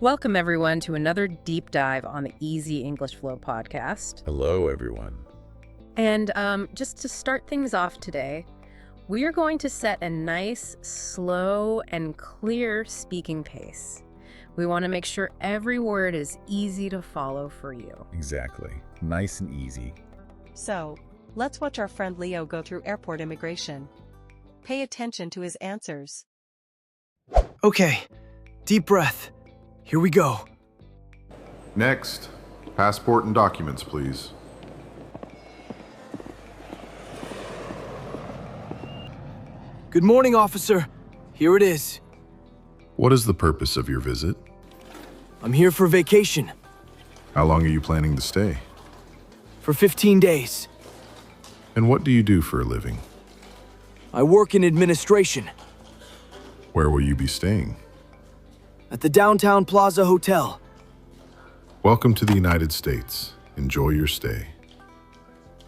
Welcome, everyone, to another deep dive on the Easy English Flow podcast. Hello, everyone. And just to start things off today, we are going to set a nice, slow, and clear speaking pace. We want to make sure every word is easy to follow for you. Exactly. Nice and easy. So, let's watch our friend Leo go through airport immigration. Pay attention to his answers. Okay, deep breath. Here we go. Next, passport and documents, please. Good morning, officer. Here it is. What is the purpose of your visit? I'm here for vacation. How long are you planning to stay? For 15 days. And what do you do for a living? I work in administration Where will you be staying? at the Downtown Plaza Hotel. Welcome to the United States. Enjoy your stay.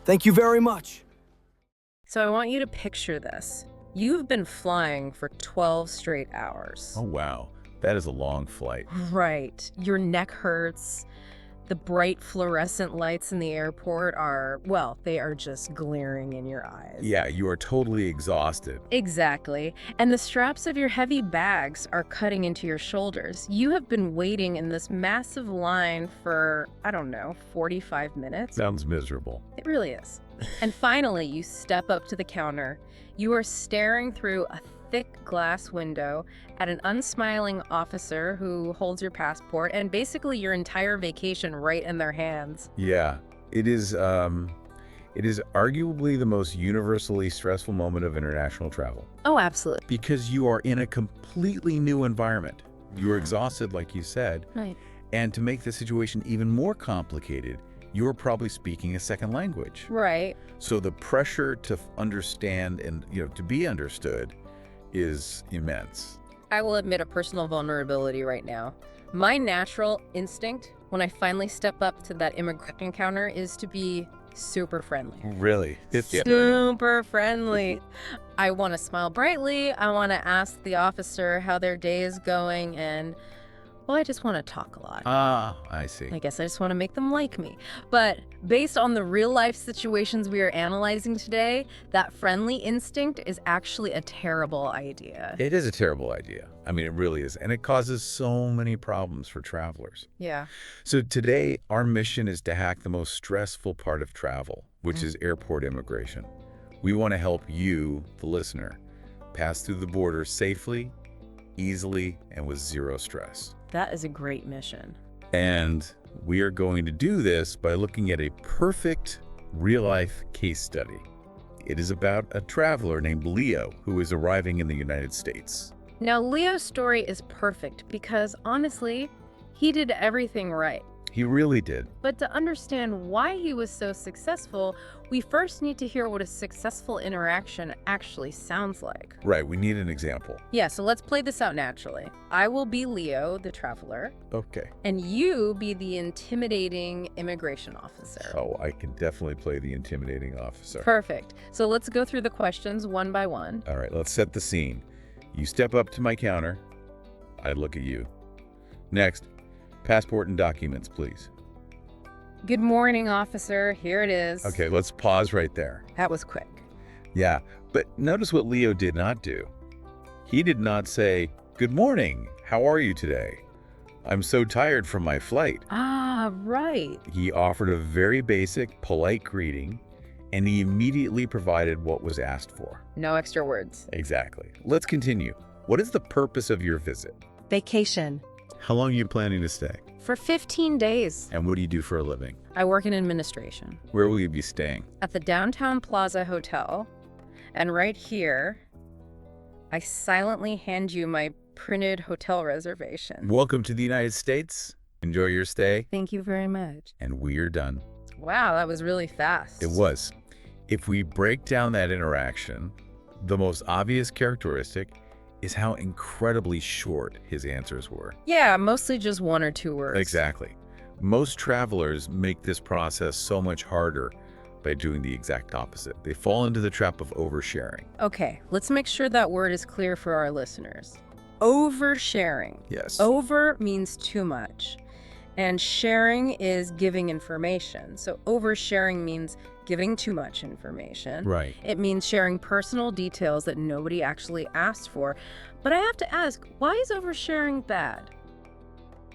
Thank you very much. So I want you to picture this. You've been flying for 12 straight hours. Oh, wow. That is a long flight. Right. Your neck hurts. The bright fluorescent lights in the airport are, well, they are just glaring in your eyes. Yeah, you are totally exhausted. Exactly. And the straps of your heavy bags are cutting into your shoulders. You have been waiting in this massive line for, 45 minutes. Sounds miserable. It really is. And finally, you step up to the counter. You are staring through a thick glass window at an unsmiling officer who holds your passport and basically your entire vacation right in their hands. Yeah, it is arguably the most universally stressful moment of international travel Oh, absolutely. because you are in a completely new environment. You're exhausted, like you said, Right. and to make the situation even more complicated, you're probably speaking a second language. Right. So the pressure to understand and, to be understood is immense. I will admit a personal vulnerability right now. My natural instinct when I finally step up to that immigration counter is to be super friendly. Really? Super friendly. I want to smile brightly. I want to ask the officer how their day is going, and well, I just want to talk a lot. I see. I guess I just want to make them like me. But based on the real life situations we are analyzing today, that friendly instinct is actually a terrible idea. It is a terrible idea. I mean, it really is. And it causes so many problems for travelers. Yeah. So today, our mission is to hack the most stressful part of travel, which is airport immigration. We want to help you, the listener, pass through the border safely, easily, and with zero stress. That is a great mission. And we are going to do this by looking at a perfect real-life case study. It is about a traveler named Leo who is arriving in the United States. Now, Leo's story is perfect because, honestly, he did everything right. He really did. But to understand why he was so successful, we first need to hear what a successful interaction actually sounds like. Right, we need an example. Yeah, so let's play this out naturally. I will be Leo, the traveler, Okay. and you be the intimidating immigration officer. Oh, I can definitely play the intimidating officer. Perfect. So let's go through the questions one by one. All right, let's set the scene. You step up to my counter. I look at you. Next, passport and documents, please. Good morning, officer. Here it is. Okay, let's pause right there. That was quick. Yeah, but notice what Leo did not do. He did not say, "Good morning, how are you today? I'm so tired from my flight." Ah, right. He offered a very basic, polite greeting, and he immediately provided what was asked for. No extra words. Exactly. Let's continue. What is the purpose of your visit? Vacation. How long are you planning to stay? For 15 days. And what do you do for a living? I work in administration Where will you be staying? at the Downtown Plaza Hotel. And right here, I silently hand you my printed hotel reservation. Welcome to the United States. Enjoy your stay. Thank you very much. And we're done. Wow, that was really fast. It was. If we break down that interaction, the most obvious characteristic is how incredibly short his answers were. Yeah, mostly just one or two words. Exactly. Most travelers make this process so much harder by doing the exact opposite. They fall into the trap of oversharing. Okay, let's make sure that word is clear for our listeners. Oversharing. Yes. Over means too much, and sharing is giving information. So oversharing means giving too much information. Right. It means sharing personal details that nobody actually asked for. But I have to ask, why is oversharing bad?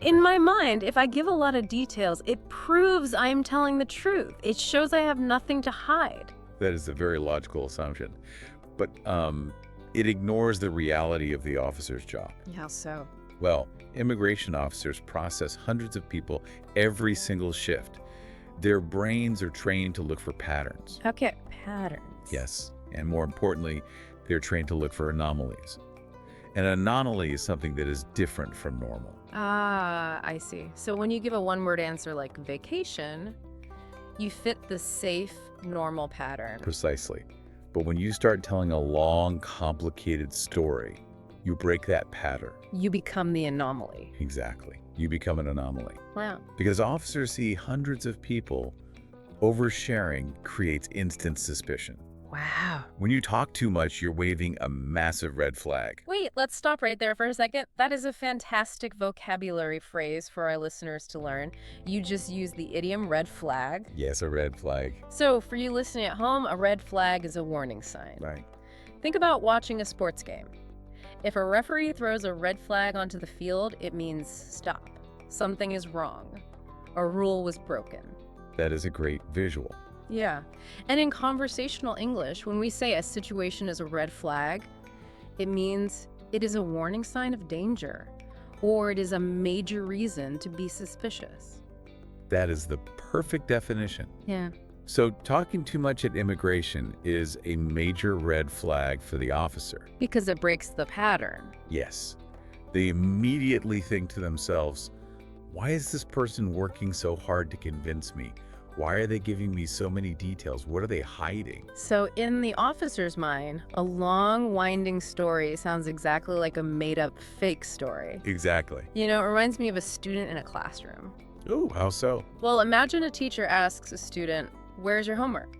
In my mind, if I give a lot of details, it proves I'm telling the truth. It shows I have nothing to hide. That is a very logical assumption. But it ignores the reality of the officer's job. How so? Well, immigration officers process hundreds of people every single shift. Their brains are trained to look for patterns. Okay, patterns. Yes, and more importantly, they're trained to look for anomalies. An anomaly is something that is different from normal. Ah, I see. So when you give a one-word answer like vacation, you fit the safe, normal pattern. Precisely. But when you start telling a long, complicated story, you break that pattern. You become the anomaly. Exactly. You become an anomaly. Wow. Because officers see hundreds of people, oversharing creates instant suspicion. Wow. When you talk too much, you're waving a massive red flag. Wait, let's stop right there for a second. That is a fantastic vocabulary phrase for our listeners to learn. You just used the idiom red flag. Yes, a red flag. So for you listening at home, a red flag is a warning sign. Right. Think about watching a sports game. If a referee throws a red flag onto the field, it means stop. Something is wrong. A rule was broken. That is a great visual. Yeah. And in conversational English, when we say a situation is a red flag, it means it is a warning sign of danger, or it is a major reason to be suspicious. That is the perfect definition. Yeah. So talking too much at immigration is a major red flag for the officer. Because it breaks the pattern. Yes. They immediately think to themselves, why is this person working so hard to convince me? Why are they giving me so many details? What are they hiding? So in the officer's mind, a long, winding story sounds exactly like a made-up fake story. Exactly. You know, it reminds me of a student in a classroom. Oh, how so? Well, imagine a teacher asks a student, "Where's your homework?"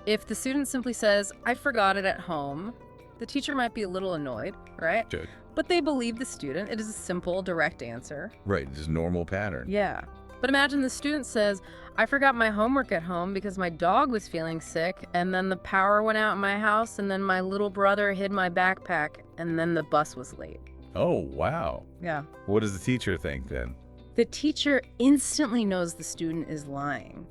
If the student simply says, "I forgot it at home," the teacher might be a little annoyed, right? Good. But they believe the student. It is a simple, direct answer. Right, it's a normal pattern. Yeah. But imagine the student says, "I forgot my homework at home because my dog was feeling sick, and then the power went out in my house, and then my little brother hid my backpack, and then the bus was late." Oh, wow. Yeah. What does the teacher think then? The teacher instantly knows the student is lying.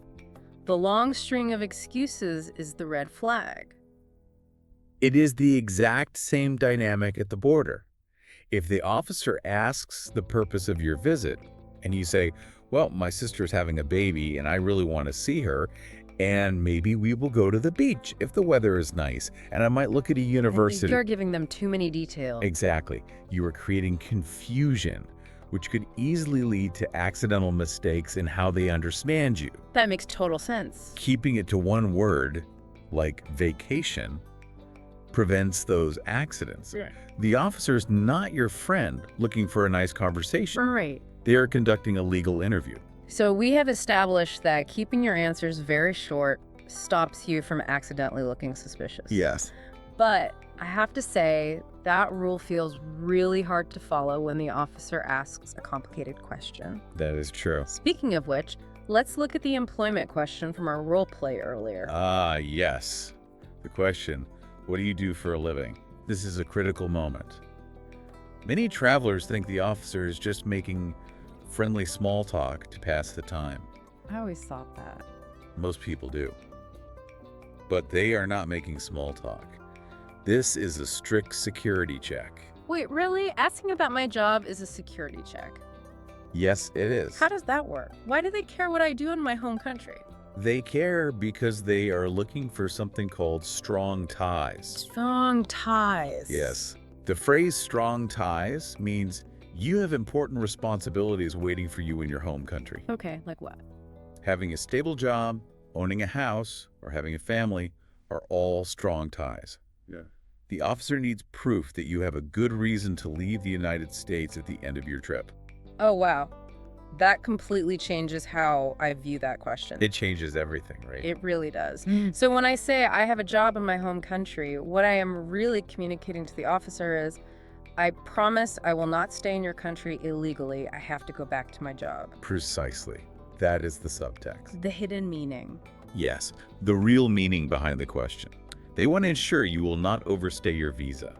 The long string of excuses is the red flag. It is the exact same dynamic at the border. If the officer asks the purpose of your visit, and you say, well, my sister's having a baby and I really want to see her, and maybe we will go to the beach if the weather is nice, and I might look at a university. You're giving them too many details. Exactly. You are creating confusion, which could easily lead to accidental mistakes in how they understand you. That makes total sense. Keeping it to one word, like vacation, prevents those accidents. Right. The officer's not your friend looking for a nice conversation. Right. They are conducting a legal interview. So we have established that keeping your answers very short stops you from accidentally looking suspicious. Yes. But I have to say, that rule feels really hard to follow when the officer asks a complicated question. That is true. Speaking of which, let's look at the employment question from our role play earlier. Ah, yes. The question, what do you do for a living? This is a critical moment. Many travelers think the officer is just making friendly small talk to pass the time. I always thought that. Most people do. But they are not making small talk. This is a strict security check. Wait, really? Asking about my job is a security check. Yes, it is. How does that work? Why do they care what I do in my home country? They care because they are looking for something called strong ties. Strong ties. Yes. The phrase strong ties means you have important responsibilities waiting for you in your home country. Okay, like what? Having a stable job, owning a house, or having a family are all strong ties. Yeah. The officer needs proof that you have a good reason to leave the United States at the end of your trip. Oh, wow. That completely changes how I view that question. It changes everything, right? It really does. So when I say I have a job in my home country, what I am really communicating to the officer is, I promise I will not stay in your country illegally. I have to go back to my job. Precisely. That is the subtext. The hidden meaning. Yes, the real meaning behind the question. They want to ensure you will not overstay your visa.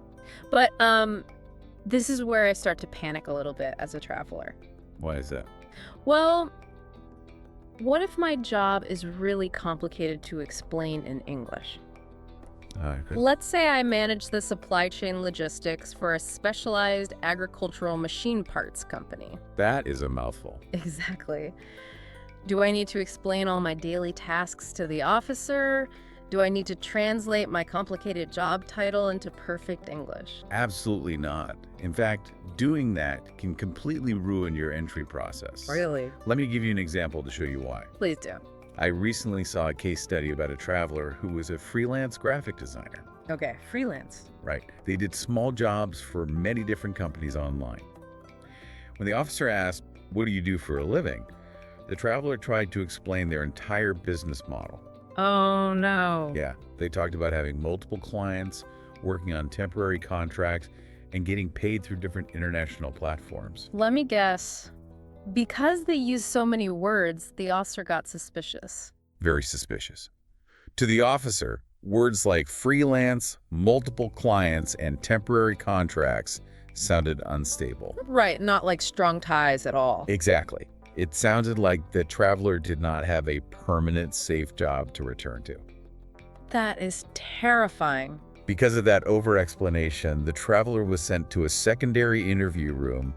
But, this is where I start to panic a little bit as a traveler. Why is that? Well, what if my job is really complicated to explain in English? Let's say I manage the supply chain logistics for a specialized agricultural machine parts company. That is a mouthful. Exactly. Do I need to explain all my daily tasks to the officer? Do I need to translate my complicated job title into perfect English? Absolutely not. In fact, doing that can completely ruin your entry process. Really? Let me give you an example to show you why. Please do. I recently saw a case study about a traveler who was a freelance graphic designer. Okay, freelance. Right. They did small jobs for many different companies online. When the officer asked, "What do you do for a living?" the traveler tried to explain their entire business model. Oh, no. Yeah, they talked about having multiple clients, working on temporary contracts, and getting paid through different international platforms. Let me guess. Because they use so many words, the officer got suspicious. Very suspicious. To the officer, words like freelance, multiple clients, and temporary contracts sounded unstable. Right, not like strong ties at all. Exactly. It sounded like the traveler did not have a permanent, safe job to return to. That is terrifying. Because of that over-explanation, the traveler was sent to a secondary interview room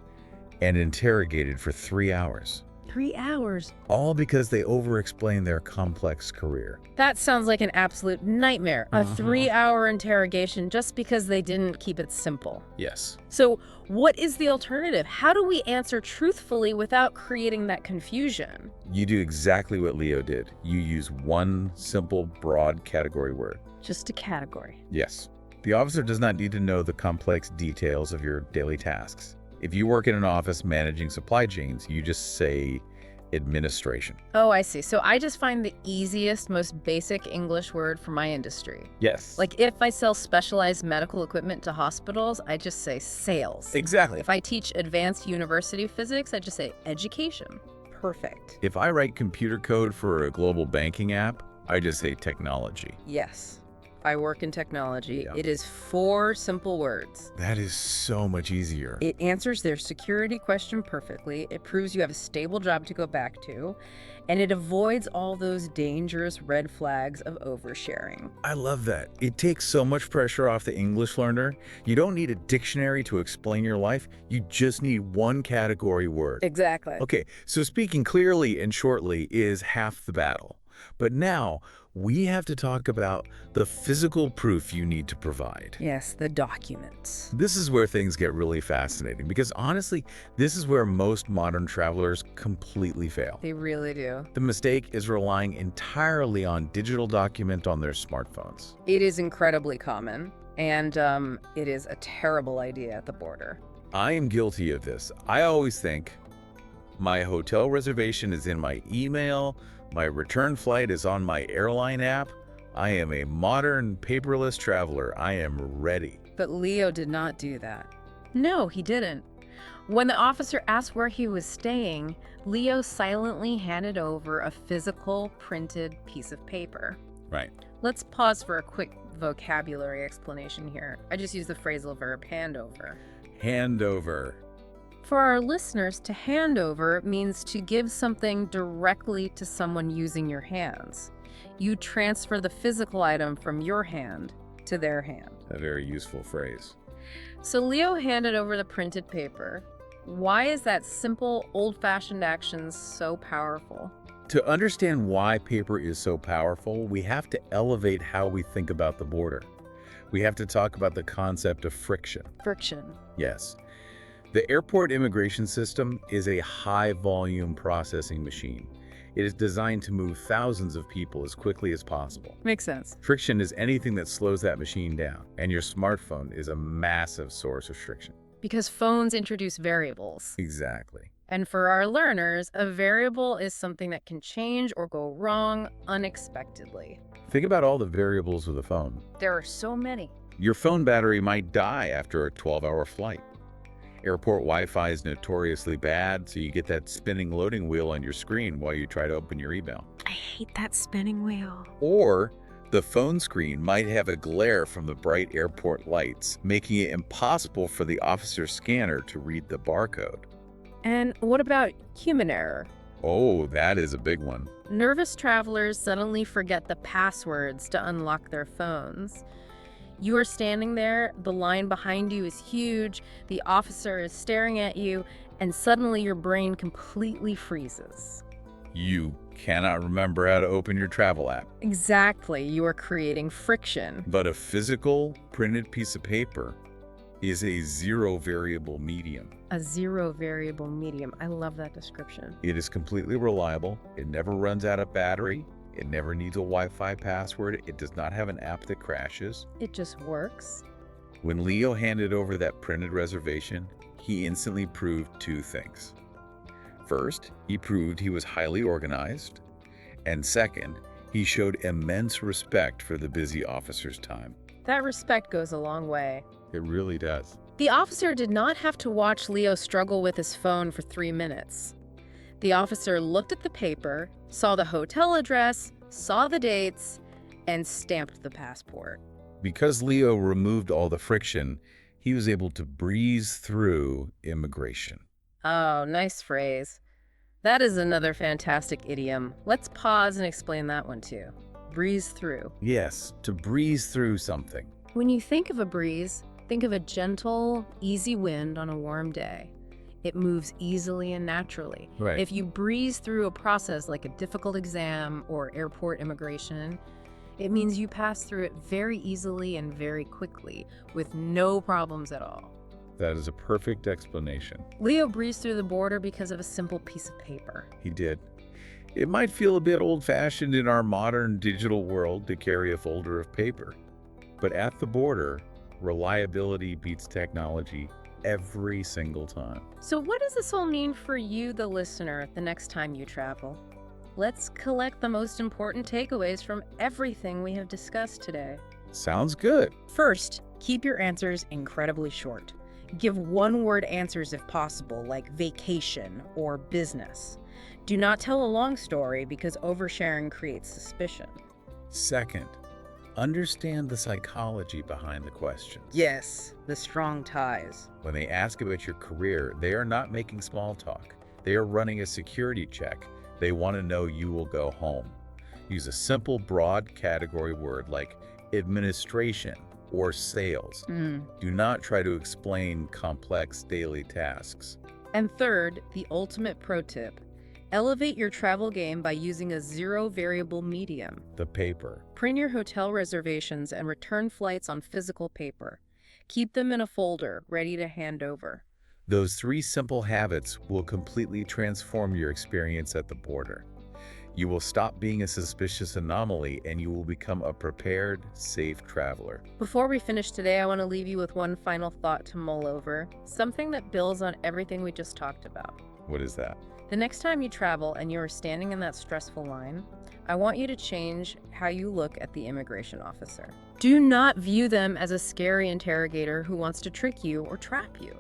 and interrogated for 3 hours. 3 hours? All because they over-explained their complex career. That sounds like an absolute nightmare. A 3-hour interrogation just because they didn't keep it simple. Yes. So what is the alternative? How do we answer truthfully without creating that confusion? You do exactly what Leo did. You use one simple, broad category word. Just a category. Yes. The officer does not need to know the complex details of your daily tasks. If you work in an office managing supply chains, you just say administration. Oh, I see. So I just find the easiest, most basic English word for my industry. Yes. Like if I sell specialized medical equipment to hospitals, I just say sales. Exactly. If I teach advanced university physics, I just say education. Perfect. If I write computer code for a global banking app, I just say technology. Yes. I work in technology. Yeah. It is 4 simple words. That is so much easier. It answers their security question perfectly. It proves you have a stable job to go back to. And it avoids all those dangerous red flags of oversharing. I love that. It takes so much pressure off the English learner. You don't need a dictionary to explain your life. You just need one category word. Exactly. Okay, so speaking clearly and shortly is half the battle. But now we have to talk about the physical proof you need to provide. Yes, the documents. This is where things get really fascinating because honestly, this is where most modern travelers completely fail. They really do. The mistake is relying entirely on digital document on their smartphones. It is incredibly common, and it is a terrible idea at the border. I am guilty of this. I always think my hotel reservation is in my email, my return flight is on my airline app. I am a modern, paperless traveler. I am ready. But Leo did not do that. No, he didn't. When the officer asked where he was staying, Leo silently handed over a physical, printed piece of paper. Right. Let's pause for a quick vocabulary explanation here. I just use the phrasal verb hand over. Hand over. For our listeners, to hand over means to give something directly to someone using your hands. You transfer the physical item from your hand to their hand. A very useful phrase. So Leo handed over the printed paper. Why is that simple, old-fashioned action so powerful? To understand why paper is so powerful, we have to elevate how we think about the border. We have to talk about the concept of friction. Friction. Yes. The airport immigration system is a high-volume processing machine. It is designed to move thousands of people as quickly as possible. Makes sense. Friction is anything that slows that machine down, and your smartphone is a massive source of friction. Because phones introduce variables. Exactly. And for our learners, a variable is something that can change or go wrong unexpectedly. Think about all the variables with a phone. There are so many. Your phone battery might die after a 12-hour flight. Airport Wi-Fi is notoriously bad, so you get that spinning loading wheel on your screen while you try to open your email. I hate that spinning wheel. Or the phone screen might have a glare from the bright airport lights, making it impossible for the officer's scanner to read the barcode. And what about human error? Oh, that is a big one. Nervous travelers suddenly forget the passwords to unlock their phones. You are standing there, the line behind you is huge, the officer is staring at you, and suddenly your brain completely freezes. You cannot remember how to open your travel app. Exactly, you are creating friction. But a physical, printed piece of paper is a zero-variable medium. A zero-variable medium. I love that description. It is completely reliable. It never runs out of battery. It never needs a Wi-Fi password. It does not have an app that crashes. It just works. When Leo handed over that printed reservation, he instantly proved two things. First, he proved he was highly organized. And second, he showed immense respect for the busy officer's time. That respect goes a long way. It really does. The officer did not have to watch Leo struggle with his phone for 3 minutes. The officer looked at the paper, saw the hotel address, saw the dates, and stamped the passport. Because Leo removed all the friction, he was able to breeze through immigration. Oh, nice phrase. That is another fantastic idiom. Let's pause and explain that one too. Breeze through. Yes, to breeze through something. When you think of a breeze, think of a gentle, easy wind on a warm day. It moves easily and naturally. Right. If you breeze through a process like a difficult exam or airport immigration, it means you pass through it very easily and very quickly with no problems at all. That is a perfect explanation. Leo breezed through the border because of a simple piece of paper. He did. It might feel a bit old-fashioned in our modern digital world to carry a folder of paper. But at the border, reliability beats technology every single time. So what does this all mean for you, the listener, the next time you travel? Let's collect the most important takeaways from everything we have discussed today. Sounds good. First, keep your answers incredibly short. Give one-word answers if possible, like vacation or business. Do not tell a long story because oversharing creates suspicion. Second, understand the psychology behind the questions. Yes, the strong ties. When they ask about your career, they are not making small talk. They are running a security check. They want to know you will go home. Use a simple, broad category word like administration or sales. Do not try to explain complex daily tasks. And third, the ultimate pro tip. Elevate your travel game by using a zero-variable medium. The paper. Print your hotel reservations and return flights on physical paper. Keep them in a folder, ready to hand over. Those 3 simple habits will completely transform your experience at the border. You will stop being a suspicious anomaly and you will become a prepared, safe traveler. Before we finish today, I want to leave you with one final thought to mull over, something that builds on everything we just talked about. What is that? The next time you travel and you are standing in that stressful line, I want you to change how you look at the immigration officer. Do not view them as a scary interrogator who wants to trick you or trap you.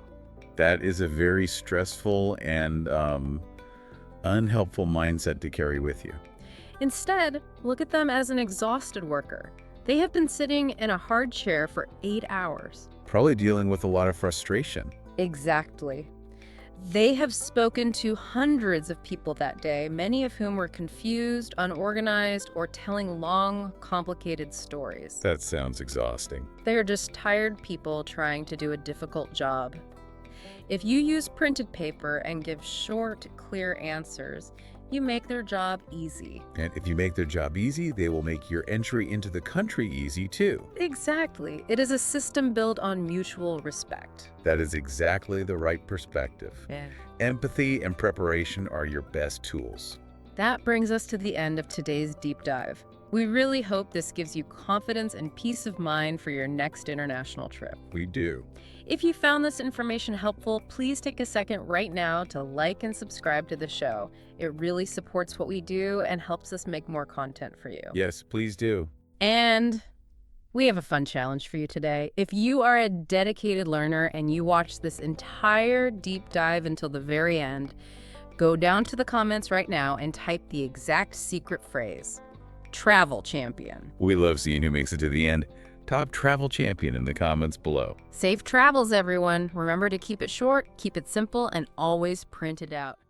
That is a very stressful and unhelpful mindset to carry with you. Instead, look at them as an exhausted worker. They have been sitting in a hard chair for 8 hours. Probably dealing with a lot of frustration. Exactly. They have spoken to hundreds of people that day, many of whom were confused, unorganized, or telling long, complicated stories. That sounds exhausting. They are just tired people trying to do a difficult job. If you use printed paper and give short, clear answers, you make their job easy. And if you make their job easy, they will make your entry into the country easy too. Exactly. It is a system built on mutual respect. That is exactly the right perspective. Yeah. Empathy and preparation are your best tools. That brings us to the end of today's deep dive. We really hope this gives you confidence and peace of mind for your next international trip. We do. If you found this information helpful, please take a second right now to like and subscribe to the show. It really supports what we do and helps us make more content for you. Yes, please do. And We have a fun challenge for you today. If you are a dedicated learner and you watch this entire deep dive until the very end, go down to the comments right now and type the exact secret phrase, travel champion. We love seeing who makes it to the end. Top travel champion in the comments below. Safe travels, everyone. Remember to keep it short, keep it simple, and always print it out.